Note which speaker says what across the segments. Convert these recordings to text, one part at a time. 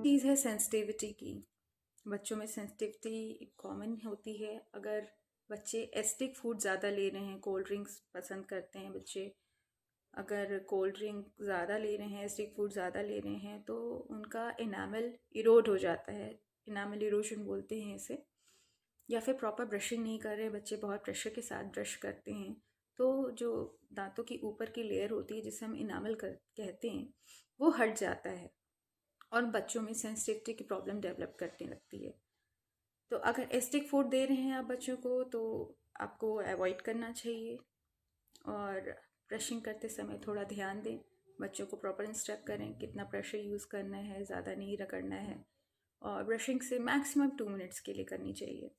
Speaker 1: चीज़ है सेंसिटिविटी की। बच्चों में सेंसिटिविटी कॉमन होती है अगर बच्चे एसिडिक फूड ज़्यादा ले रहे हैं, कोल्ड ड्रिंक्स पसंद करते हैं बच्चे। अगर कोल्ड ड्रिंक ज़्यादा ले रहे हैं, एसिडिक फूड ज़्यादा ले रहे हैं तो उनका इनामल इरोड हो जाता है। इनामल इरोजन बोलते हैं इसे। या फिर प्रॉपर ब्रशिंग नहीं कर रहे बच्चे, बहुत प्रेशर के साथ ब्रश करते हैं तो जो दांतों की ऊपर की लेयर होती है जिसे हम इनामल कहते हैं वो हट जाता है और बच्चों में सेंसिटिविटी की प्रॉब्लम डेवलप करने लगती है। तो अगर एसिडिक फूड दे रहे हैं आप बच्चों को तो आपको अवॉइड करना चाहिए और ब्रशिंग करते समय थोड़ा ध्यान दें। बच्चों को प्रॉपर इंस्ट्रक्ट करें कितना प्रेशर यूज़ करना है, ज़्यादा नहीं रगड़ना है और ब्रशिंग से मैक्सिमम 2 मिनट्स के लिए करनी चाहिए।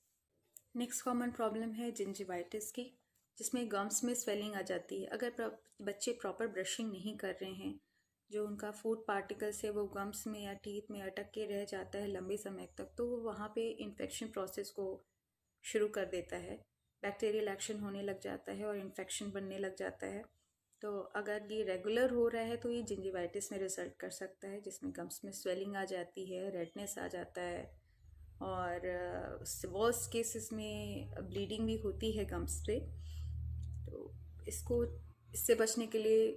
Speaker 1: नेक्स्ट कॉमन प्रॉब्लम है जिंजिवाइटिस की, जिसमें गम्स में स्वेलिंग आ जाती है। अगर बच्चे प्रॉपर ब्रशिंग नहीं कर रहे हैं, जो उनका फूड पार्टिकल्स है वो गम्स में या टीथ में अटक के रह जाता है लंबे समय तक, तो वो वहाँ पे इन्फेक्शन प्रोसेस को शुरू कर देता है। बैक्टीरियल एक्शन होने लग जाता है और इन्फेक्शन बनने लग जाता है। तो अगर ये रेगुलर हो रहा है तो ये जिंजिवाइटिस में रिजल्ट कर सकता है, जिसमें गम्स में स्वेलिंग आ जाती है, रेडनेस आ जाता है और वर्स्ट केसेस में ब्लीडिंग भी होती है गम्स से। तो इससे बचने के लिए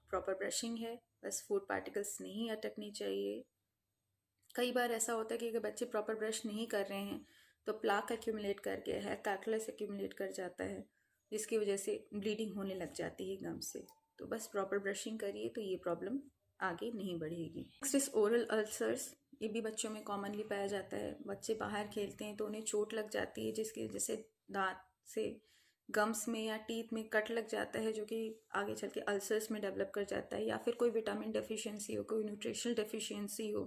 Speaker 1: प्रॉपर ब्रशिंग है, बस फूड पार्टिकल्स नहीं अटकनी चाहिए। कई बार ऐसा होता है कि अगर बच्चे प्रॉपर ब्रश नहीं कर रहे हैं तो प्लाक एक्यूमुलेट करके है कैटलेस एक्यूमुलेट कर जाता है, जिसकी वजह से ब्लीडिंग होने लग जाती है गम से। तो बस प्रॉपर ब्रशिंग करिए तो ये प्रॉब्लम आगे नहीं बढ़ेगी। Next is oral ulcers. ये भी बच्चों में कॉमनली पाया जाता है। बच्चे बाहर खेलते हैं तो उन्हें चोट लग जाती है, जिसकी वजह से दांत से गम्स में या टीथ में कट लग जाता है, जो कि आगे चल के अल्सर्स में डेवलप कर जाता है। या फिर कोई विटामिन डेफिशिएंसी हो, कोई न्यूट्रिशनल डेफिशिएंसी हो,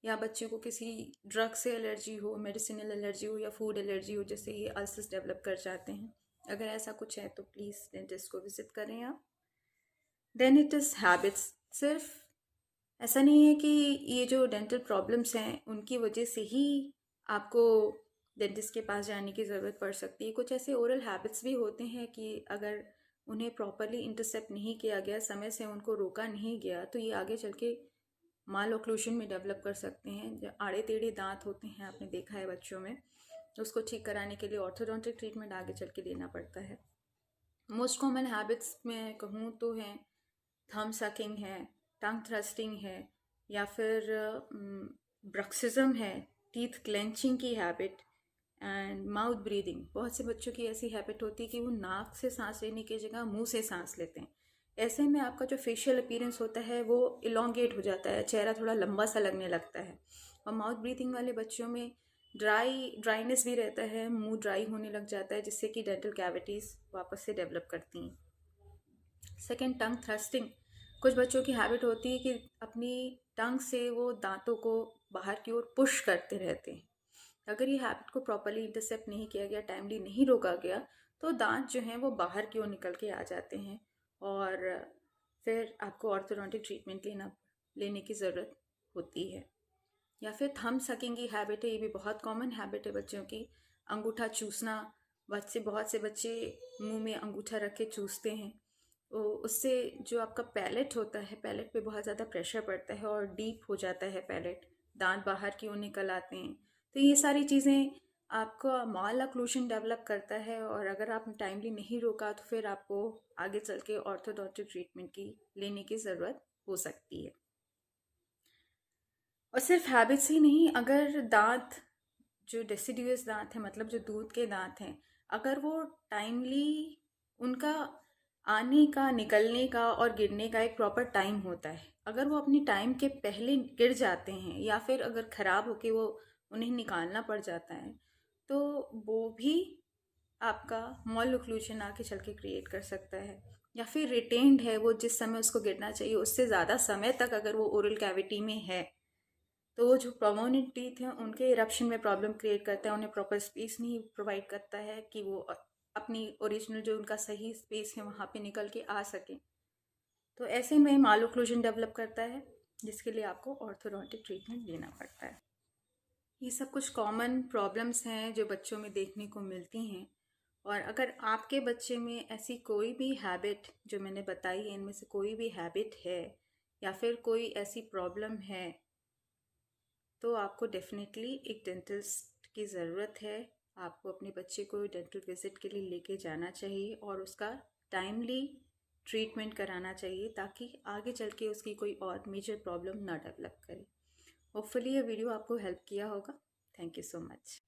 Speaker 1: या बच्चे को किसी ड्रग से एलर्जी हो, मेडिसिनल एलर्जी हो या फूड एलर्जी हो, जिससे ये अल्सर्स डेवलप कर जाते हैं। अगर ऐसा कुछ है तो प्लीज़ डेंटिस्ट को विजिट करें आप। Then it is habits. सिर्फ ऐसा नहीं है कि ये जो डेंटल प्रॉब्लम्स हैं उनकी वजह से ही आपको डेंटिस्ट के पास जाने की ज़रूरत पड़ सकती है। कुछ ऐसे ओरल हैबिट्स भी होते हैं कि अगर उन्हें प्रॉपरली इंटरसेप्ट नहीं किया गया, समय से उनको रोका नहीं गया, तो ये आगे चल के माल ओक्लूशन में डेवलप कर सकते हैं। जो आड़े टेढ़े दांत होते हैं, आपने देखा है बच्चों में, तो उसको ठीक कराने के लिए ऑर्थोडोंटिक ट्रीटमेंट आगे चल के लेना पड़ता है। मोस्ट कॉमन हैबिट्स में कहूँ तो हैं थंब सकिंग है, टंग थ्रस्टिंग है, या फिर ब्रक्सिज्म है, टीथ क्लेंचिंग की हैबिट एंड माउथ ब्रीदिंग। बहुत से बच्चों की ऐसी हैबिट होती है कि वो नाक से सांस लेने की जगह मुंह से सांस लेते हैं। ऐसे में आपका जो फेशियल अपीयरेंस होता है वो इलोंगेट हो जाता है, चेहरा थोड़ा लंबा सा लगने लगता है। और माउथ ब्रीथिंग वाले बच्चों में ड्राइनेस भी रहता है, मुंह ड्राई होने लग जाता है, जिससे कि डेंटल कैविटीज़ वापस से डेवलप करती हैं। सेकेंड, टंग थ्रस्टिंग। कुछ बच्चों की हैबिट होती है कि अपनी टंग से वो दांतों को बाहर की ओर पुश करते रहते हैं। अगर ये हैबिट को प्रॉपरली इंटरसेप्ट नहीं किया गया, टाइमली नहीं रोका गया, तो दांत जो हैं वो बाहर की ओर निकल के आ जाते हैं और फिर आपको ऑर्थोडोंटिक ट्रीटमेंट लेने की ज़रूरत होती है। या फिर थंब सकिंग की हैबिट है, ये भी बहुत कॉमन हैबिट है बच्चों की। अंगूठा चूसना, बहुत से बच्चे मुंह में अंगूठा रख के चूसते हैं। तो उससे जो आपका पैलेट होता है, पैलेट पे बहुत ज़्यादा प्रेशर पड़ता है और डीप हो जाता है पैलेट, दांत बाहर की ओर निकल आते हैं। तो ये सारी चीज़ें आपका माल ओक्लूशन डेवलप करता है और अगर आप टाइमली नहीं रोका तो फिर आपको आगे चल के ऑर्थोडोंटिक ट्रीटमेंट की लेने की ज़रूरत हो सकती है। और सिर्फ हैबिट्स ही नहीं, अगर दांत जो डेसिडुअस दांत हैं, मतलब जो दूध के दांत हैं, अगर वो टाइमली उनका आने का, निकलने का और गिरने का एक प्रॉपर टाइम होता है, अगर वो अपनी टाइम के पहले गिर जाते हैं या फिर अगर ख़राब होके वो उन्हें निकालना पड़ जाता है, तो वो भी आपका मॉल ओक्लूशन आके चल के क्रिएट कर सकता है। या फिर रिटेन्ड है, वो जिस समय उसको गिरना चाहिए उससे ज़्यादा समय तक अगर वो ओरल कैविटी में है, तो वो जो परमानेंट टीथ हैं उनके इरप्शन में प्रॉब्लम क्रिएट करता है, उन्हें प्रॉपर स्पेस नहीं प्रोवाइड करता है कि वो अपनी ओरिजिनल जो उनका सही स्पेस है वहाँ पे निकल के आ सकें। तो ऐसे में माल ओक्लूजन डेवलप करता है, जिसके लिए आपको ऑर्थोडोंटिक ट्रीटमेंट लेना पड़ता है। ये सब कुछ कॉमन प्रॉब्लम्स हैं जो बच्चों में देखने को मिलती हैं। और अगर आपके बच्चे में ऐसी कोई भी हैबिट जो मैंने बताई है, इनमें से कोई भी हैबिट है या फिर कोई ऐसी प्रॉब्लम है तो आपको डेफिनेटली एक डेंटिस्ट की ज़रूरत है। आपको अपने बच्चे को डेंटल विजिट के लिए लेके जाना चाहिए और उसका टाइमली ट्रीटमेंट कराना चाहिए ताकि आगे चल के उसकी कोई और मेजर प्रॉब्लम ना डेवलप करे। होपफुली ये वीडियो आपको हेल्प किया होगा। Thank you so much.